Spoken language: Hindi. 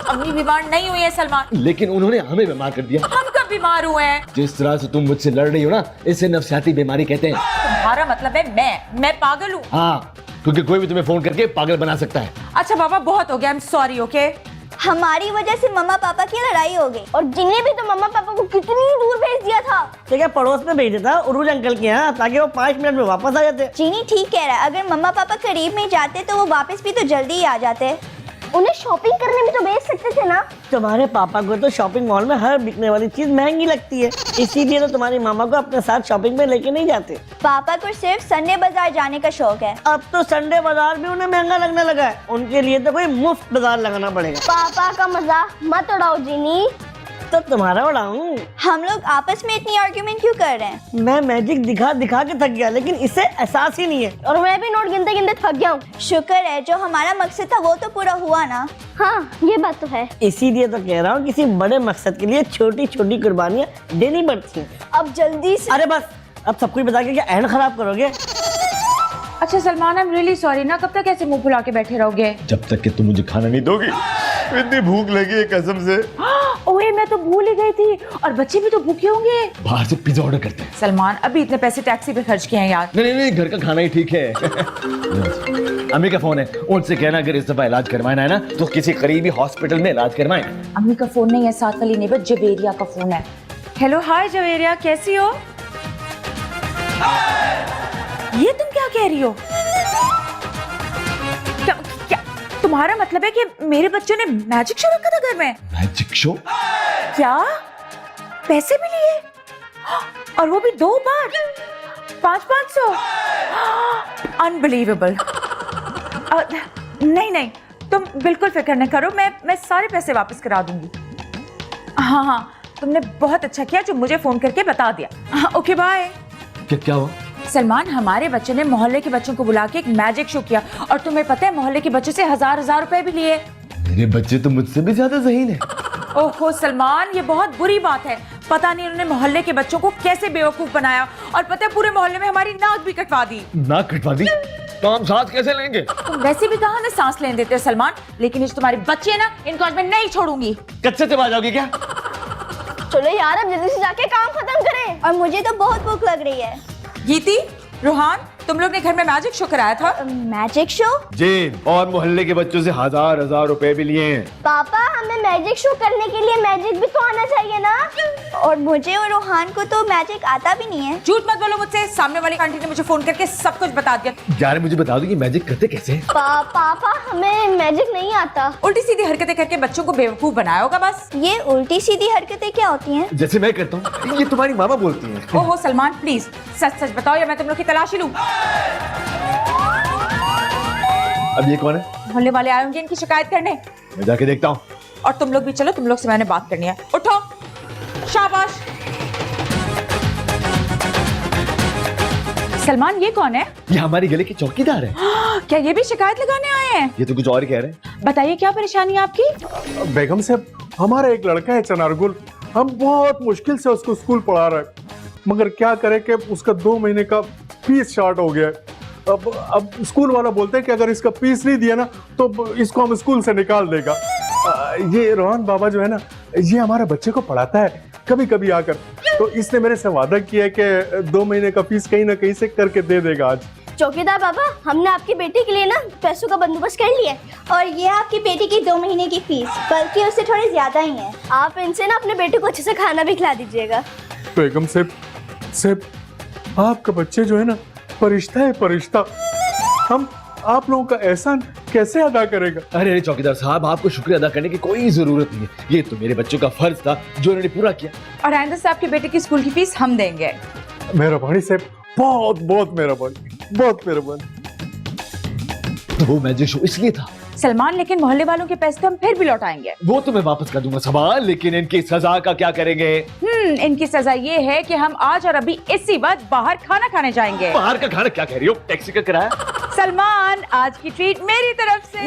अम्मी बीमार नहीं हुई है सलमान। लेकिन उन्होंने हमें बीमार कर दिया। हम कब बीमार हुए हैं? जिस तरह से तुम मुझसे लड़ रही हो ना, इसे नफसियाती बीमारी कहते हैं। तुम्हारा मतलब है मैं पागल हूँ? हाँ, क्योंकि कोई भी तुम्हें फोन करके पागल बना सकता है। अच्छा बाबा बहुत हो गया, आई एम सॉरी। ओके, हमारी वजह से मम्मा पापा की लड़ाई हो गई। और जिन्हें भी तो मम्मा पापा को कितनी दूर भेज दिया था। तो क्या पड़ोस में भेज देता उरूज अंकल के यहाँ, ताकि वो 5 मिनट में वापस आ जाते। चीनी ठीक कह रहा है, अगर मम्मा पापा करीब में जाते तो वो वापस भी तो जल्दी ही आ जाते। उन्हें शॉपिंग करने में तो भेज सकते थे ना। तुम्हारे पापा को तो शॉपिंग मॉल में हर बिकने वाली चीज महंगी लगती है, इसीलिए तो तुम्हारी मामा को अपने साथ शॉपिंग में लेके नहीं जाते। पापा को सिर्फ संडे बाजार जाने का शौक है। अब तो संडे बाजार भी उन्हें महंगा लगने लगा है, उनके लिए तो कोई मुफ्त बाजार लगाना पड़ेगा। पापा का मजाक मत उड़ाओ जीनी। तो तुम्हारा उड़ाऊं? हम लोग आपस में इतनी आर्ग्यूमेंट क्यों कर रहे हैं? मैं मैजिक दिखा दिखा के थक गया, लेकिन इससे एहसास ही नहीं है। और मैं भी नोट गिनते गिनते थक गया हूँ। शुक्र है जो हमारा मकसद था वो तो पूरा हुआ ना। हाँ ये बात तो है। इसीलिए तो कह रहा हूँ, किसी बड़े मकसद के लिए छोटी छोटी कुर्बानियाँ देनी पड़ती हैं। अब जल्दी से। अरे बस, अब सब कुछ बता के क्या एंड खराब करोगे? अच्छा Salman, I am really sorry ना। कब तक ऐसे मुंह फुला के बैठे रहोगे? जब तक कि तुम मुझे खाना नहीं दोगी। इतनी भूख लगी है कसम से। ओए मैं तो भूल ही गई थी, और बच्चे भी तो भूखे होंगे। बाहर से पिज्जा ऑर्डर करते हैं। सलमान अभी इतने पैसे टैक्सी पे खर्च किए हैं यार। नहीं, घर का खाना ही ठीक है। अम्मी का फोन है, उनसे कहना अगर इस दफा इलाज करवाना है ना तो किसी करीबी हॉस्पिटल में इलाज करवाएं। अम्मी का फोन नहीं है, साथ वाली नेबर जवेरिया का फोन है। हेलो, हाय जवेरिया, कैसी हो? ये तुम क्या कह रही हो? क्या तुम्हारा मतलब है कि मेरे बच्चों ने मैजिक शो रखा था घर में? Magic show? क्या? पैसे भी लिए? और वो भी 2 बार? 500-500? अनबिलीवेबल। नहीं, तुम बिल्कुल फिक्र न करो, मैं सारे पैसे वापस करा दूंगी। हाँ, तुमने बहुत अच्छा किया जो मुझे फोन करके बता दिया। Okay bye. क्या हुआ? सलमान, हमारे बच्चे ने मोहल्ले के बच्चों को बुला के एक मैजिक शो किया, और तुम्हें पता है मोहल्ले के बच्चों से हजार रुपए भी लिए। मेरे बच्चे तो मुझसे भी ज्यादा ज़हीन है। ओहो सलमान, ये बहुत बुरी बात है। पता नहीं उन्होंने मोहल्ले के बच्चों को कैसे बेवकूफ बनाया, और पता है पूरे मोहल्ले में हमारी नाक भी कटवा दी। नाक कटवा दी? तो हम सांस कैसे लेंगे? तुम वैसे भी कहाँ ना सांस लेने देते हो सलमान, लेकिन ये जो तुम्हारे बच्चे हैं ना, इनको आज मैं नहीं छोड़ूंगी। कच्चे चबा जाओगी क्या? चलो यार अब जल्दी से जाके काम खत्म करें। और मुझे तो बहुत भूख लग रही है। गीती, रोहान, तुम लोग ने घर में मैजिक शो कराया था? Magic show? जी, और मोहल्ले के बच्चों से हजार रुपए भी लिए हैं। पापा, हमें मैजिक शो करने के लिए मैजिक भी तो आना चाहिए ना। और मुझे और रोहान को तो मैजिक आता भी नहीं है। झूठ मत बोलो मुझसे, सामने वाली आंटी ने मुझे फोन करके सब कुछ बता दिया। यार मुझे बता दो कि मैजिक करते कैसे हैं? पापा, हमें मैजिक नहीं आता। उल्टी सीधी हरकतें करके बच्चों को बेवकूफ बनाया होगा बस। ये उल्टी सीधी हरकतें क्या होती हैं? जैसे मैं करता हूँ, ये तुम्हारी मामा बोलती हैं। ओहो सलमान, प्लीज सच सच बताओ या मैं तुम लोग की तलाशी लूं। अब ये कौन है? मोहल्ले वाले आए होंगे इनकी शिकायत करने। मैं जाके देखता हूँ। और तुम लोग भी चलो, तुम लोग से मैंने बात करनी है। उठो, शाबाश। सलमान, ये कौन है? ये हमारी गली के चौकीदार है। क्या ये भी शिकायत लगाने आए हैं? ये तो कुछ और कह रहे हैं। बताइए क्या परेशानी है आपकी? बेगम साहब, हमारा एक लड़का है चनारगुल, हम बहुत मुश्किल से उसको स्कूल पढ़ा रहे हैं, मगर क्या करें कि उसका 2 महीने का फीस शॉर्ट हो गया है। अब स्कूल वाला बोलते हैं कि अगर इसका फीस नहीं दिया ना तो इसको हम स्कूल से निकाल देगा। ये रोहन बाबा जो है ना, ये हमारे बच्चे को पढ़ाता है कभी कभी आकर, तो इसने मेरे से वादा किया है कि 2 महीने का फीस कहीं ना कहीं से करके दे देगा आज। चौकीदार बाबा, हमने आपकी बेटी के लिए ना पैसों का बंदोबस्त कर लिया है, और ये आपकी बेटी की 2 महीने की फीस, बल्कि उससे थोड़ी ज्यादा ही है। आप इनसे ना अपने बेटे को अच्छे से खाना भी खिला दीजिएगा। बेगम साहब, आपका बच्चे जो है ना फरिश्ता है, फरिश्ता। हम आप लोगों का एहसान कैसे अदा करेगा? अरे चौकीदार साहब, आपको शुक्रिया अदा करने की कोई जरूरत नहीं है। ये तो मेरे बच्चों का फर्ज था जो उन्होंने पूरा किया। और आइंदा से आपके बेटे की स्कूल की फीस हम देंगे। मेहरबानी साहब, बहुत बहुत मेहरबानी, बहुत मेहरबानी। तो वो मैजिक शो इसलिए था सलमान, लेकिन मोहल्ले वालों के पैसे तो हम फिर भी लौटाएंगे। वो तो मैं वापस कर दूंगा सवाल, लेकिन इनकी सजा का क्या करेंगे? इनकी सजा ये है कि हम आज और अभी इसी वक्त बाहर खाना खाने जाएंगे। बाहर का खाना क्या कह रही हो? टैक्सी का किराया? सलमान, आज की ट्रीट मेरी तरफ से।